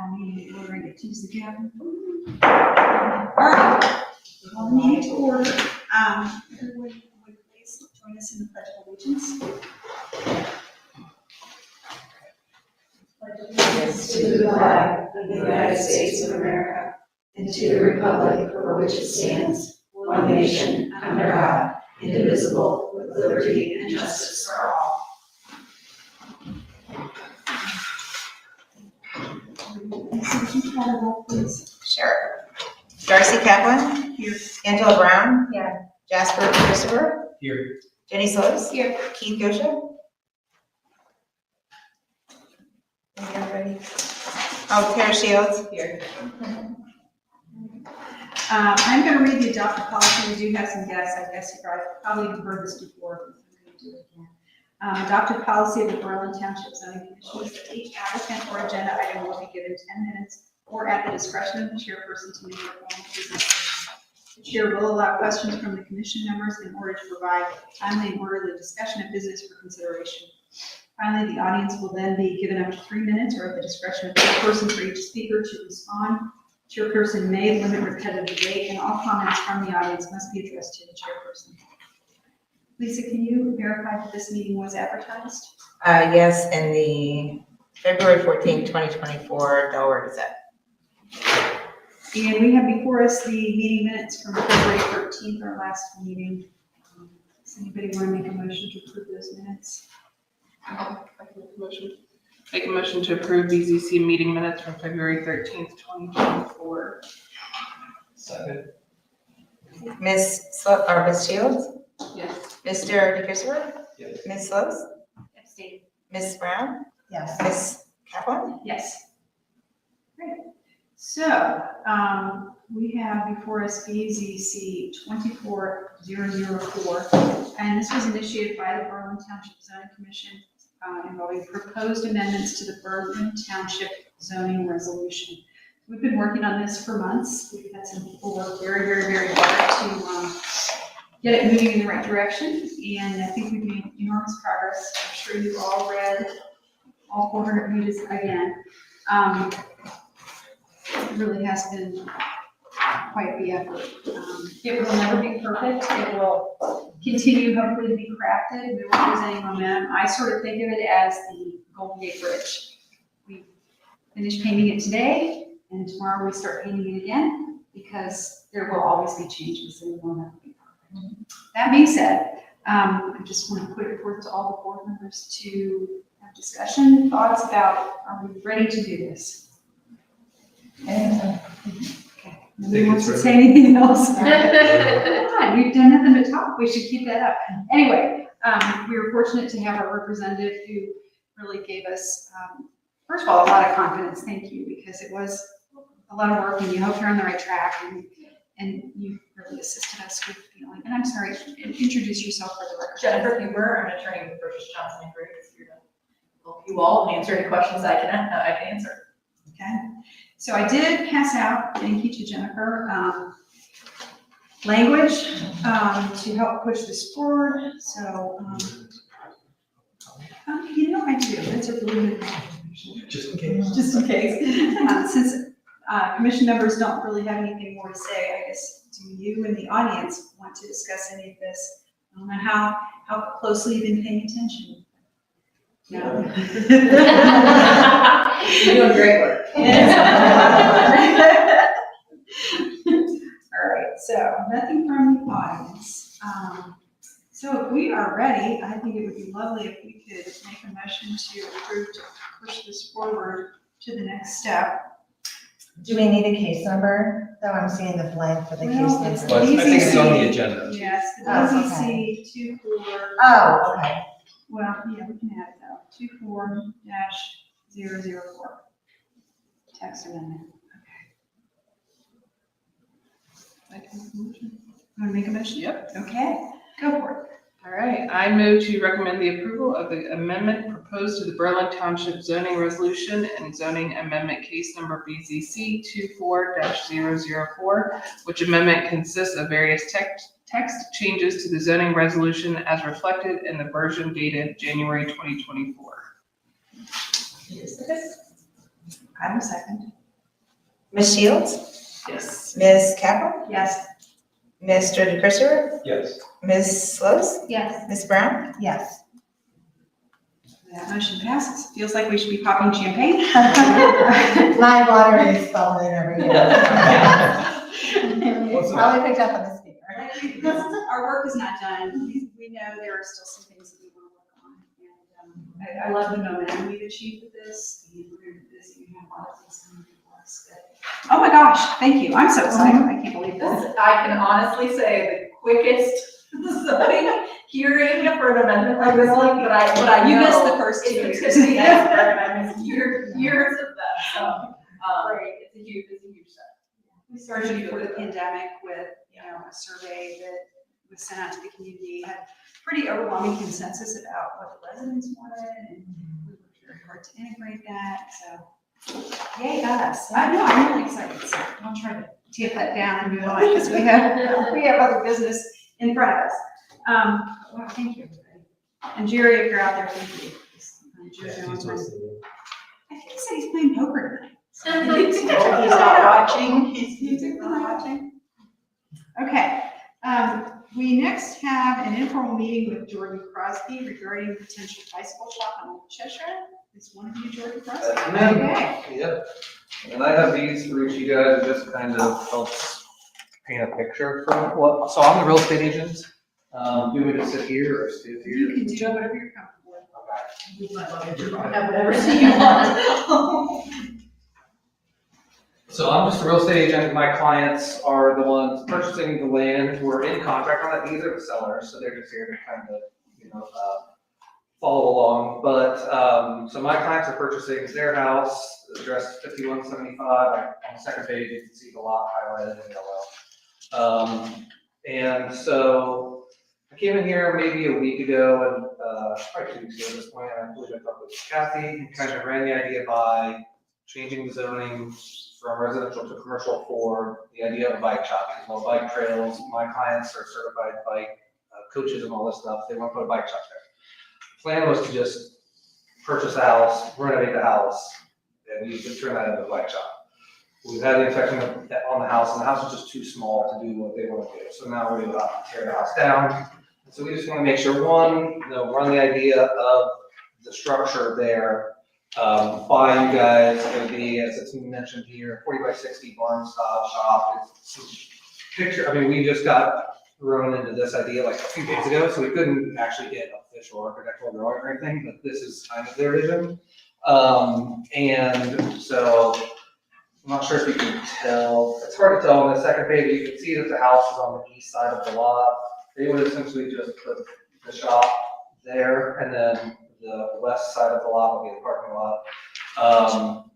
call meeting to order and get Tuesday together. All right, call the meeting to order. Everyone would please join us in the Pledge of Allegiance. Pledge allegiance to the flag of the United States of America and to the republic for which it stands, one nation, under God, indivisible, with liberty and justice for all. Sure. Darcy Kaplan. Here. Angela Brown. Here. Jasper Christopher. Here. Jenny Slows. Here. Keith Gosha. Everybody. Oh, Tara Shields. Here. I'm going to read the adopted policy. We do have some guests. I guess you probably have heard this before, but I'm going to do it again. Adopted policy of the Berlin Township Zoning Commission is that each applicant or agenda item will be given 10 minutes or at the discretion of the chairperson to make a formal presentation. The chair will allow questions from the commission members in order to provide timely and orderly discussion of business for consideration. Finally, the audience will then be given up to 3 minutes or at the discretion of the chairperson for each speaker to respond. Chairperson may limit repetitive debate, and all comments from the audience must be addressed to the chairperson. Lisa, can you verify that this meeting was advertised? Yes, in the February 14th, 2024 Delaware Gazette. And we have before us the meeting minutes from February 13th, our last meeting. Does anybody want to make a motion to approve those minutes? I can make a motion. Make a motion to approve BZC meeting minutes from February 13th, 2024. Second. Miss Shields. Yes. Mr. DeChristopher. Yes. Miss Slows. Abstain. Miss Brown. Yes. Miss Kaplan. Yes. Great. So we have before us BZC 24004, and this was initiated by the Berlin Township Zoning Commission involving proposed amendments to the Berlin Township Zoning Resolution. We've been working on this for months. We've had some people work very, very, very hard to get it moving in the right direction, and I think we've made enormous progress. I'm sure you all read all 400 pages again. It really has been quite the effort. It will never be perfect. It will continue hopefully to be crafted. We won't lose any momentum. I sort of think of it as the Golden Gate Bridge. We finish painting it today, and tomorrow we start painting it again, because there will always be changes and it will never be perfect. That being said, I just want to put it forth to all the board members to have discussion, thoughts about, are we ready to do this? Okay. Nobody wants to say anything else. Come on, we've done nothing but talk. We should keep that up. Anyway, we were fortunate to have our representative who really gave us, first of all, a lot of confidence. Thank you, because it was a lot of work, and you hope you're on the right track, and you really assisted us with feeling. And I'm sorry, introduce yourself for the record. Jennifer Huber, I'm an attorney with Burgess Johnson and Gray. Here to help you all and answer any questions I can answer. Okay, so I did pass out, thank you to Jennifer, language to help push this forward. So, you know, I do. That's a really good information. Just in case. Just in case. Since commission members don't really have anything more to say, I guess, do you in the audience want to discuss any of this? I don't know how closely you've been paying attention. No. You're doing great work. All right, so nothing from the audience. So if we are ready, I think it would be lovely if we could make a motion to approve to push this forward to the next step. Do we need a case number? Though I'm seeing the blank for the case Well, number. it's But I think it's on the agenda. Yes, the Oh, BZC 24. Oh, okay. Well, yeah, we can add it though. 24-004. Text amendment. I can make a motion. Want to make a motion? Yep. Okay, go for it. All right, I move to recommend the approval of the amendment proposed to the Berlin Township zoning resolution and zoning amendment case number BZC 24-004, which amendment consists of various text changes to the zoning resolution as reflected in the version dated January 2024. I will second. Ms. Shields? Yes. Ms. Capron? Yes. Mr. DeChristopher? Yes. Ms. Slows? Yes. Ms. Brown? Yes. That motion passes. Feels like we should be popping champagne. Live water is bubbling over here. What's that? Probably picked up on the speaker. Our work is not done. We know there are still some things that we want to work on. And I love the momentum we've achieved with this. And we're going to do this. We have a lot of things coming before us. Oh my gosh, thank you. I'm so excited. I can't believe this. This, I can honestly say, the quickest zoning hearing for an amendment like this one, but I You know missed the first 2 it's years. gonna be expert, and I missed years of them, so, it's a huge step. We started before the pandemic with, a survey that was sent out to the community, had pretty overwhelming consensus about what the residents wanted, and we worked very hard to integrate that, so yay us. I know, I'm really excited, so I'll try to tamp that down and move on, because we have other business in front of us. Well, thank you, everybody. And Jerry, if you're out there, thank you. Jerry's the only one. I think he said he's playing poker tonight. He's not watching. He's not watching. Okay, we next have an informal meeting with Jordan Crosby regarding potential bicycle shop on Old Cheshire. Is one of you Jordan Crosby? That's me. Okay. Yep. And I have these for each of you guys, it just kind of helps paint a picture from what, so I'm the real estate agent. Do you want me to sit here or sit here? You can do whatever you're comfortable with. Have whatever you want. So I'm just a real estate agent, my clients are the ones purchasing the land, we're in contract on it, these are the sellers, so they're just here to kind of, follow along, but, so my clients are purchasing their house, address 5175, on the second page, you can see the lot highlighted in yellow. And so, I came in here maybe a week ago, and, probably 2 weeks ago at this point, and I believe I talked with Kathy, and kind of ran the idea by changing the zoning from residential to commercial for the idea of a bike shop, as well, bike trails. My clients are certified bike coaches and all this stuff. They want to put a bike shop there. The plan was to just purchase a house, renovate the house, and you could turn that into a bike shop. We've had the inspection on the house, and the house is just too small to do what they want to do. So now we're about to tear the house down. And so we just want to make sure, one, run the idea of the structure there by you guys. It's going to be, as it's mentioned here, 40 by 60 barn style shop. It's picture. I mean, we just got thrown into this idea like a few days ago, so we couldn't actually get official architectural drawing or anything. But this is kind of their vision, and so I'm not sure if you can tell. It's hard to tell on the second page. You can see that the house is on the east side of the lot. They would essentially just put the shop there, and then the west side of the lot would be the parking lot.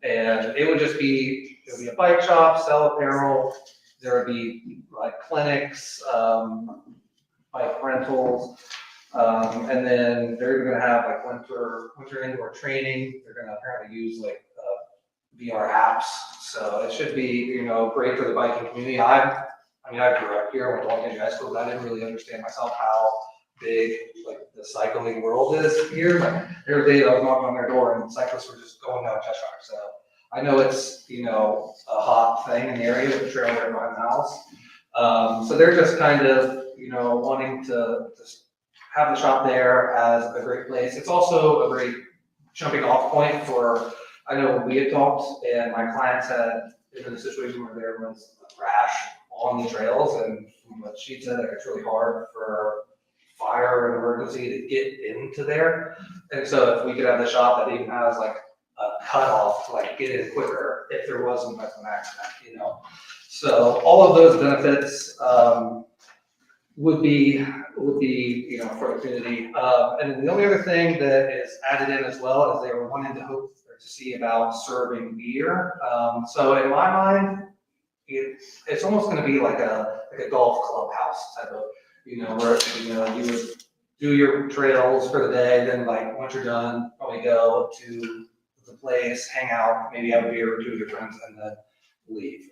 And it would just be, it would be a bike shop, sell apparel. There would be like clinics, bike rentals. And then they're gonna have like winter indoor training. They're gonna apparently use like VR apps. So it should be, great for the biking community. I grew up here, went to Long High School, but I didn't really understand myself how big like the cycling world is here. Like every day I was knocking on their door and cyclists were just going down Cheshire. So I know it's, a hot thing in the area with the trail right behind the house. So they're just kind of, wanting to just have the shop there as a great place. It's also a great jumping off point for, I know when we had talked and my clients had been in a situation where there was a crash on the trails, and from what she said, like it's really hard for fire and emergency to get into there. And so if we could have the shop that even has like a cutoff to like get in quicker if there was an accident, So all of those benefits would be for the community. And then the only other thing that is added in as well is they were wanting to hope or to see about serving beer. So in my mind, it's almost going to be like a golf clubhouse type of, where you would do your trails for the day, then like once you're done, probably go to the place, hang out, maybe have a beer or two with your friends, and then leave.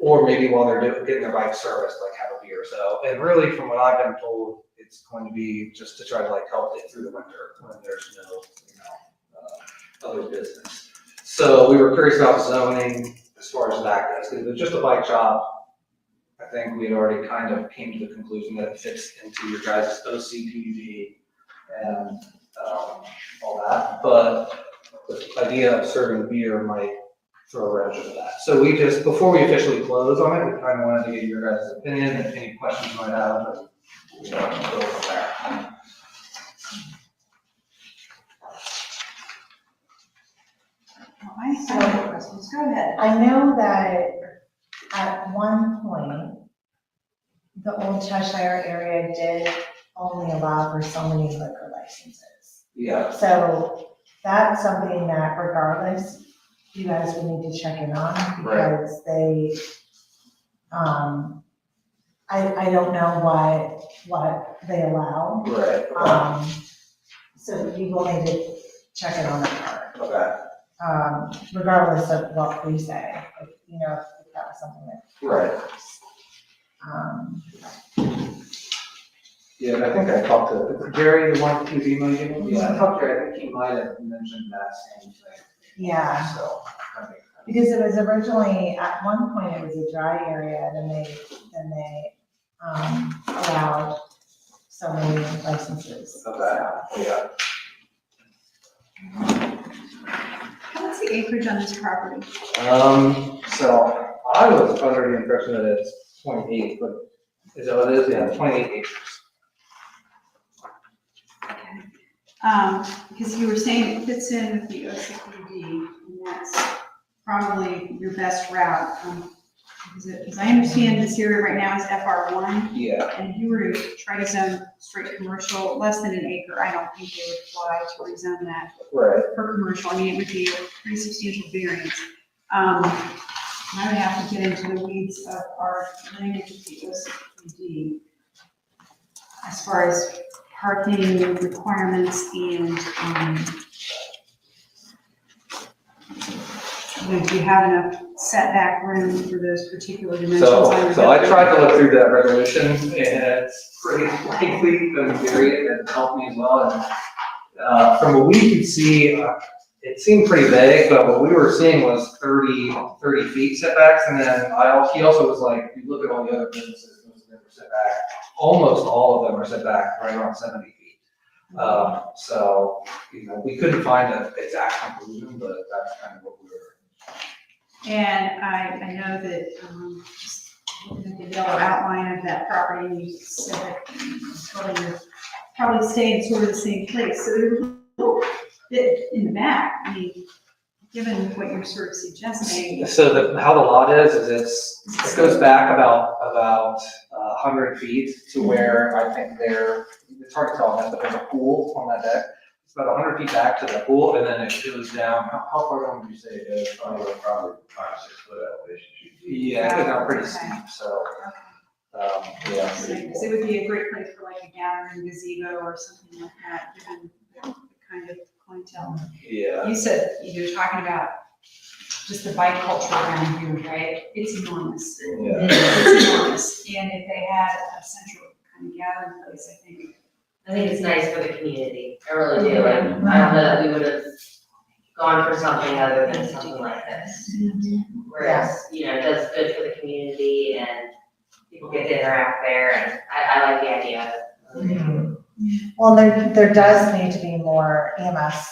Or maybe while they're getting their bike serviced, like have a beer. So, and really from what I've been told, it's going to be just to try to like help get through the winter when there's no, other business. So we were curious about zoning as far as that goes, because it's just a bike shop. I think we had already kind of came to the conclusion that it fits into your guys' OCPD and all that. But the idea of serving beer might throw a wrench into that. So we just, before we officially close on it, we kind of wanted to get your guys' opinion and any questions you might have, and go from there. Well, I have no questions, go ahead. I know that at one point, the old Cheshire area did only allow for so many liquor licenses. Yeah. So that's something that regardless, you guys would need to check in on because they, I don't know what they allow. Right. So you will need to check in on that part. Okay. Regardless of what we say, if, you know, if that was something that. Right. Yeah, and I think I talked to Jerry, the one who's emailing you. Yeah, I talked to Jerry, I think he might have mentioned that same thing. Yeah, So, that makes sense. because it was originally, at one point, it was a dry area, then they allowed so many licenses. Okay, yeah. What's the acreage on this property? So I was under the impression that it's 28, but is that what it is? Yeah, 28 acres. Because you were saying it fits in with the OCPD, and that's probably your best route. Because I understand this area right now is FR1, Yeah. and if you were to try to zone straight commercial, less than an acre, I don't think they would fly to rezone that Right. for commercial. I mean, it would be a pretty substantial variance. I would have to get into the weeds of our language of the OCPD as far as parking requirements and, do you have enough setback room for those particular dimensions? So I building? tried to look through that resolution, and it's pretty lengthy and very, it helped me as well. And from what we could see, it seemed pretty vague, but what we were seeing was 30 feet setbacks. And then he also was like, you look at all the other businesses, most of them are set back. Almost all of them are set back right around 70 feet. So, you know, we couldn't find an exact conclusion, but that's kind of what we were. And I know that, just looking at the yellow outline of that property, you said that you're probably staying sort of the same place. So there's a little bit in the back. I mean, given what you're sort of suggesting. So how the lot is it goes back about 100 feet to where I think it's hard to tell, but there's a pool on that deck. It's about 100 feet back to the pool, and then it goes down. How far down would you say it is? Probably 5-6 foot elevation. Yeah, it goes down pretty steep, so, yeah. Because it would be a great place for like a gathering gazebo or something like that, given the kind of clientele. Yeah. You said you were talking about just the bike culture around here, right? It's enormous. Yeah. It's enormous. And if they had a central kind of gathering place, I think it's nice for the community, I really do, and I don't know that we would have gone for something other than something like this. Whereas, you know, it does good for the community and people get to interact there, and I like the idea of it. Well, there does need to be more EMS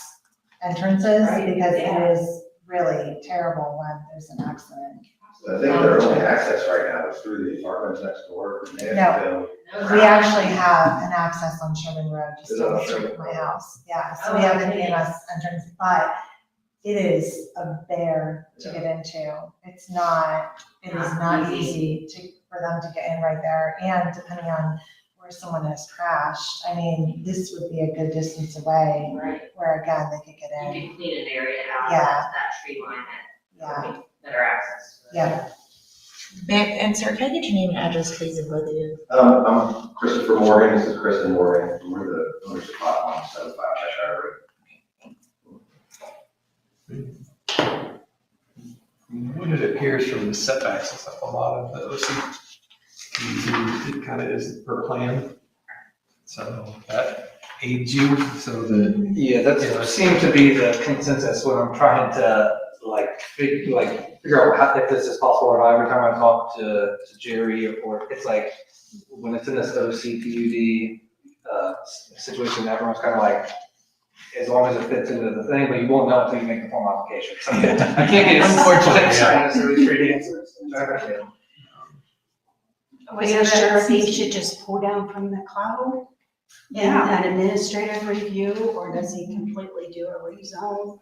entrances Right, because yeah. it is really terrible when there's an accident. I think their only access right now is through the apartments next door, and they have to go. We actually have an access on Sherman Road, just Is it down on the street Sherman from my Road? house. Yeah, so Oh, we have an okay. EMS entrance, but it is a bear to get into. It is not easy for them to get in right there. And depending on where someone has crashed, I mean, this would be a good distance away Right, where again, they could get you in. can clean an area out, Yeah. that tree line Yeah, that, better access to it. yeah. And sir, can I get your name and address, please, of both of you? I'm Christopher Morgan, this is Kristen Morgan, we're the owners of 5175 Cheshire Road. What it appears from the setbacks and stuff, a lot of the OC, it kind of is per plan. So that aids you, so that, Yeah, that seemed to be the consensus when I'm trying to figure out how, if this is possible or not. Every time I talk to Jerry, or it's like, when it's in this OCPUD, situation, everyone's kind of like, as long as it fits into the thing, but you won't know until you make the formal application. So I can't get Unfortunately, yeah. necessarily straight answers. Are you sure if he should just pull down from the cloud? In an administrative review, or does he completely do a rezone?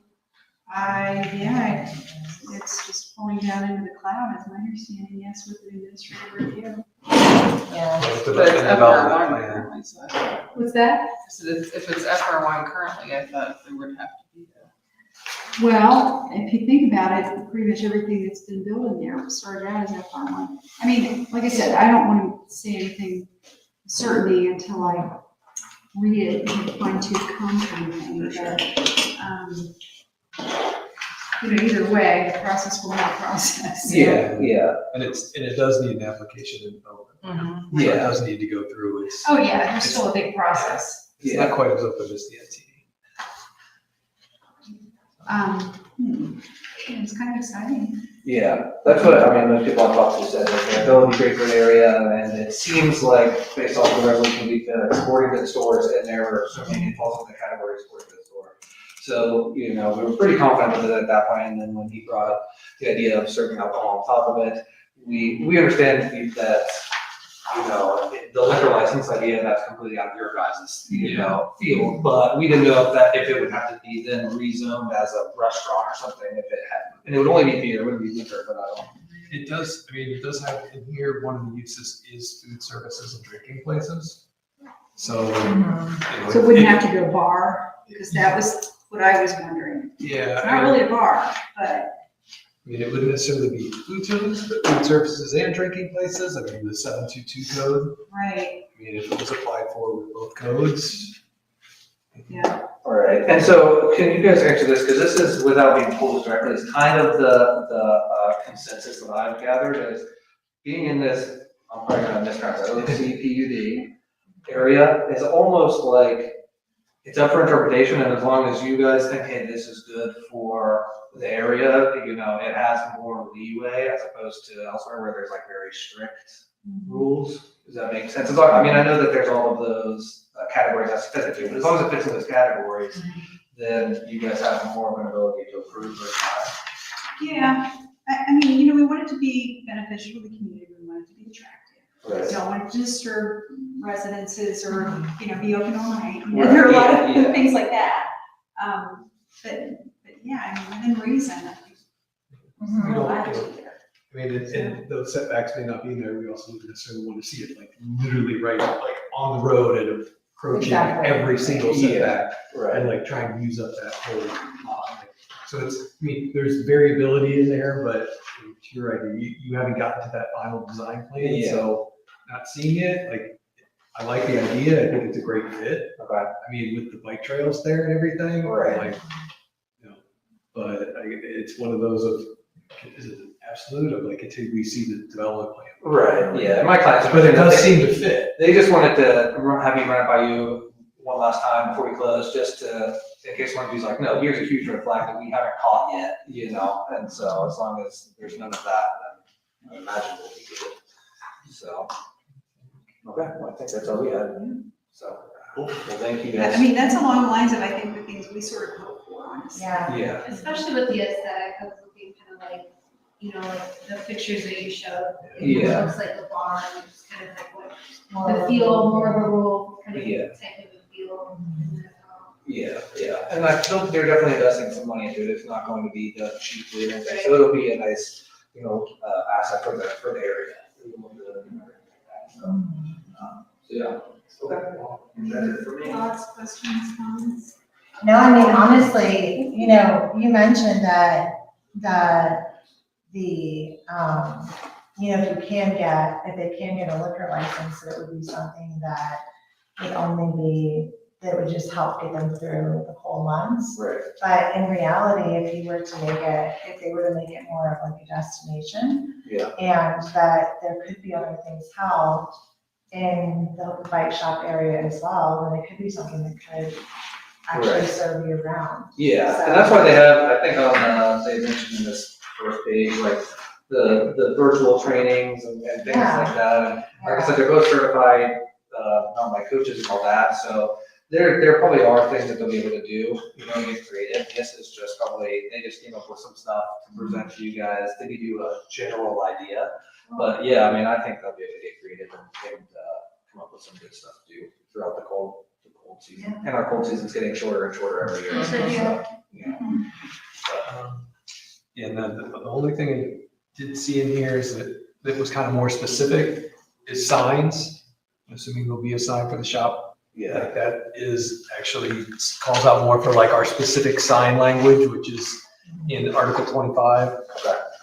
It's just pulling down into the cloud, is my understanding, yes, with the administrative review. Yeah. Well, it's But about it's the development FR1 plan. currently, so What's that? if it's FR1 currently, I thought there would have to be that. Well, if you think about it, pretty much everything that's been built in there started out as FR1. I mean, like I said, I don't want to say anything certainty until I read it and fine tooth comb kind of thing, but, either way, the process will be a process. Yeah. And it does need an application and development. Mm-hmm. So it does need to go through. Oh, yeah, there's still a big process. It's not quite as open as the NTD. It's kind of exciting. Yeah, that's what, I mean, most people I talked to said, that they'll be great for the area, and it seems like, based off the resolution, we've been sporting goods stores in there, or certainly it falls in the category of sporting goods store. So, we were pretty confident with it at that point, and then when he brought up the idea of serving alcohol on top of it, we understand that, the liquor license idea, that's completely out of your guys' field, but we didn't know if it would have to be then rezoned as a restaurant or something, if it had, and it would only be beer, it wouldn't be liquor, but I don't. It does have in here, one of the uses is food services and drinking places. So. So it wouldn't have to be a bar, because that was what I was wondering. Yeah. It's not really a bar, but. I mean, it wouldn't necessarily be food services, but food services and drinking places. I mean, the 722 code. Right. I mean, if it was applied for with both codes. Yeah. All right, and so can you guys answer this, because this is, without being pulled directly, is kind of the consensus that I've gathered, is being in this, I'm probably gonna mispronounce it, OCPUD area, is almost like, it's up for interpretation, and as long as you guys think, hey, this is good for the area, it has more leeway as opposed to elsewhere where there's like very strict rules. Does that make sense? I mean, I know that there's all of those categories that's fit into, but as long as it fits in those categories, then you guys have more of an ability to approve or not. Yeah, I mean, we want it to be beneficial to the community, we want it to be attractive. Right. We don't want to disturb residences or, be open all night. Right. There are a lot of Yeah. things like that. But yeah, I mean, within reason, I think. We don't, latitude there. I mean, and those setbacks may not be in there. We also don't necessarily want to see it like literally right, like on the road and approaching Exactly. every single setback Right. and like trying to use up that whole lot. So there's variability in there, but you're right, you haven't gotten to that final design plan, Yeah. so not seeing it, like, I like the idea, I think it's a great fit. Okay. I mean, with the bike trails there and everything, Right. like, but it's one of those of, is it an absolute of like, until we see the development plan? Right, yeah, and my clients. But it does seem to fit. They just wanted to have me run it by you one last time before we close, just to, in case one of you's like, no, here's a huge red flag that we haven't caught yet, and so as long as there's none of that, then I imagine we'll be good. So, okay, well, I think that's all we had, so, cool, well, thank you guys. I mean, that's along the lines of, I think, the things we sort of hope for, honestly. Yeah. Yeah, Especially with the aesthetic of looking kind of like, like the pictures that you showed. Yeah. It looks like a barn, it's kind of like what, More the feel, more of a rural kind of Yeah. type of a feel. yeah, and I feel they're definitely investing some money into it, it's not going to be done cheaply or anything, so it'll be a nice, asset for the area. So, yeah, okay, well, that's it for me. Thoughts, questions, comments? No, I mean, honestly, you mentioned that the, if they can get a liquor license, it would be something that that would just help get them through the whole months. Right. But in reality, if they were to make it more of like a destination, Yeah. and that there could be other things held in the bike shop area as well, then it could be something that could actually Right. serve year round. Yeah, and that's why they have, I think they mentioned in this first page, like the virtual trainings and things like that. And like I said, they're both certified, non-bike coaches and all that, so there probably are things that they'll be able to do, get creative. This is just probably, they just came up with some stuff to present to you guys to give you a general idea. But yeah, I mean, I think they'll be able to get creative and come up with some good stuff to do throughout the cold season. And our cold season's getting shorter and shorter every year. So, yeah. And then the only thing I did see in here is that was kind of more specific is signs. I'm assuming there'll be a sign for the shop. Yeah. Like that is actually calls out more for like our specific sign language, which is in Article 25.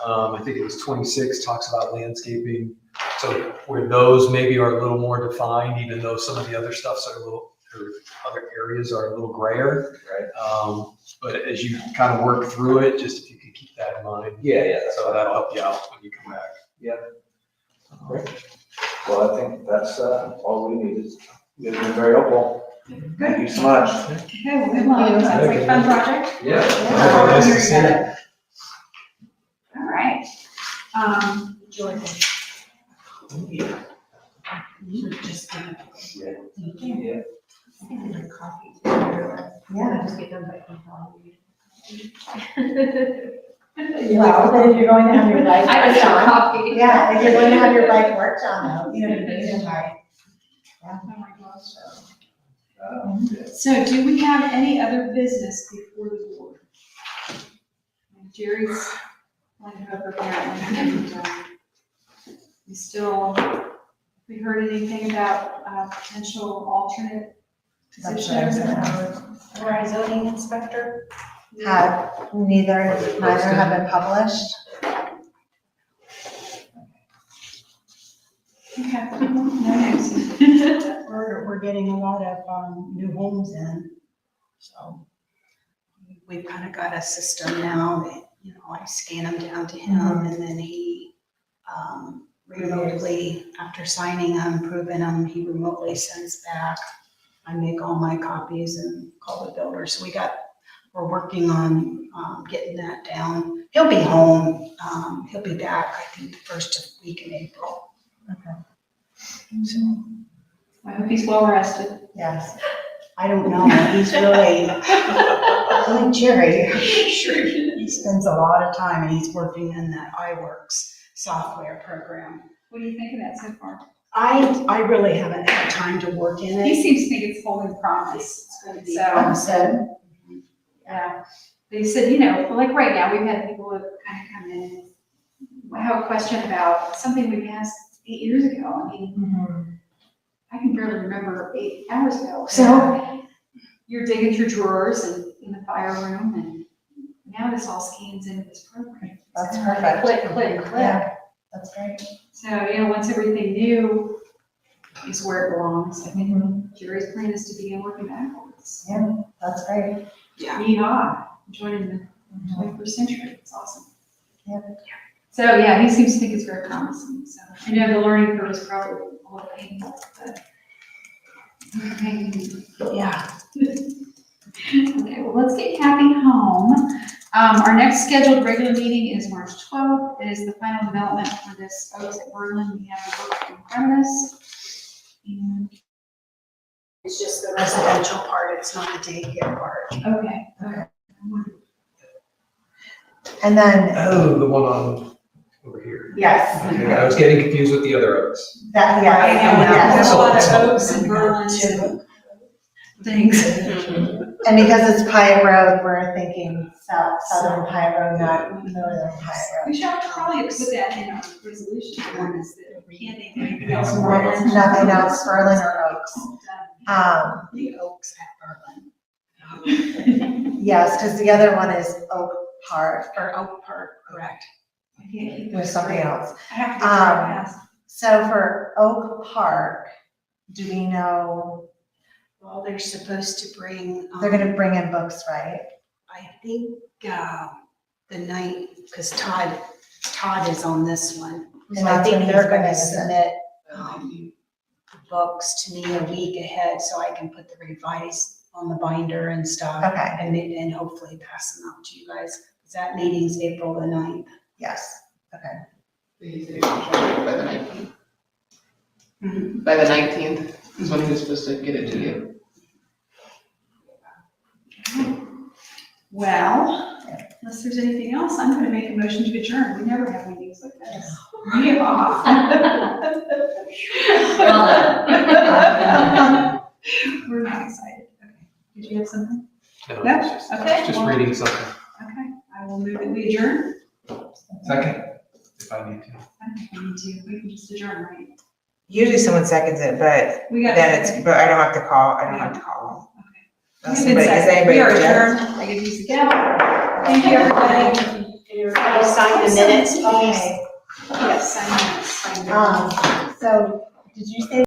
I think it was 26 talks about landscaping. So where those maybe are a little more defined, even though some of the other stuffs are or other areas are a little grayer. Right. But as you kind of work through it, just if you could keep that in mind. Yeah. So that'll help you out when you come back. Yeah. Great. Well, I think that's all we needed. You've been very helpful. Thank you so much. Okay, well, good luck. Sounds like a fun project. Yeah. Nice to see you. All right. Jordan. Yeah. Just gonna. Yeah. Yeah. Just get done by coffee. Well, then if you're going to have your bike I just have work coffee. on, yeah, if you're going to have your bike worked on, you need a bike. Oh my gosh. So do we have any other business before the board? Jerry's lined up apparently, and we heard anything about potential alternate That's what I was position? gonna ask. For our zoning inspector? Neither have been published. Okay. No news. We're getting a lot of, new homes in, so we've kind of got a system now that, I scan them down to him and then he, remotely, after signing them, proving them, he remotely sends back. I make all my copies and call the builder, so we're working on, getting that down. He'll be home, he'll be back, I think, the first week in April. Okay. So, I hope he's well rested. Yes. I don't know, he's really, like Jerry, he spends a lot of time and he's working in that iWorks software program. What do you think of that so far? I really haven't had time to work in He it. seems to think it's holding promise. So, Understood. yeah, they said, like right now, we've had people who kind of come in and have a question about something we passed 8 years ago. I mean, I can barely remember 8 hours ago. So you're digging through drawers and in the fire room, and now this all scans into this program. That's It's kind of perfect. Click, click, click. Yeah, that's great. So, once everything new is where it belongs, I think Jerry's plan is to begin working backwards. Yeah, that's great. Yeah. Yeehaw, joining the 21st century, it's awesome. Yeah. So, yeah, he seems to think it's very promising, so I know the learning curve is probably a little painful, but. Yeah. Okay, well, let's get Kathy home. Our next scheduled regular meeting is March 12th. It is the final development for this Oaks at Berlin. We have the book in front of us. And, It's just the residential part, it's not the daycare part. okay. And then, Oh, the one on over here. yes, Okay, I was getting confused with the other oaks. that, yeah. Right now, yeah. there's a lot of So- Oaks and Berlins and things. And because it's Pine Road, we're thinking southern Pine Road, not northern Pine We Road. should probably put that in our resolution, one is that we can't think of anything else in Berlin. Nothing else, Berlin or Oaks. The Oaks at Berlin. Yes, because the other one is Oak Park, Or Oak Park, correct. I can't keep there's those something straight. else. I have to do very fast. So for Oak Park, do we know, Well, they're supposed to bring. they're gonna bring in books, right? I think, the night, because Todd is on this one. And So I that's think when they're he's gonna gonna submit, books to me a week ahead so I can put the revised on the binder and stuff. Okay. And hopefully pass them out to you guys. 'Cause that meeting's April the 9th. Yes, okay. By the 19th. By the 19th is when he was supposed to get it to you. Well, unless there's anything else, I'm gonna make a motion to adjourn. We never have meetings like this. We off. We're not excited. Okay. Did you have something? No, No? it's Okay, just well- reading something. Okay, I will move that we adjourn. Second, if I need to. I don't think we need to. We can just adjourn, right? Usually someone seconds it, but We got. then it's, but I don't have to call, I don't have to call. Okay. Unless We've been somebody- does seconded. anybody We are object? adjourned. I get to use the gavel. Thank you, everybody. Everybody sign the minutes, please. Yes, sign minutes. So, did you say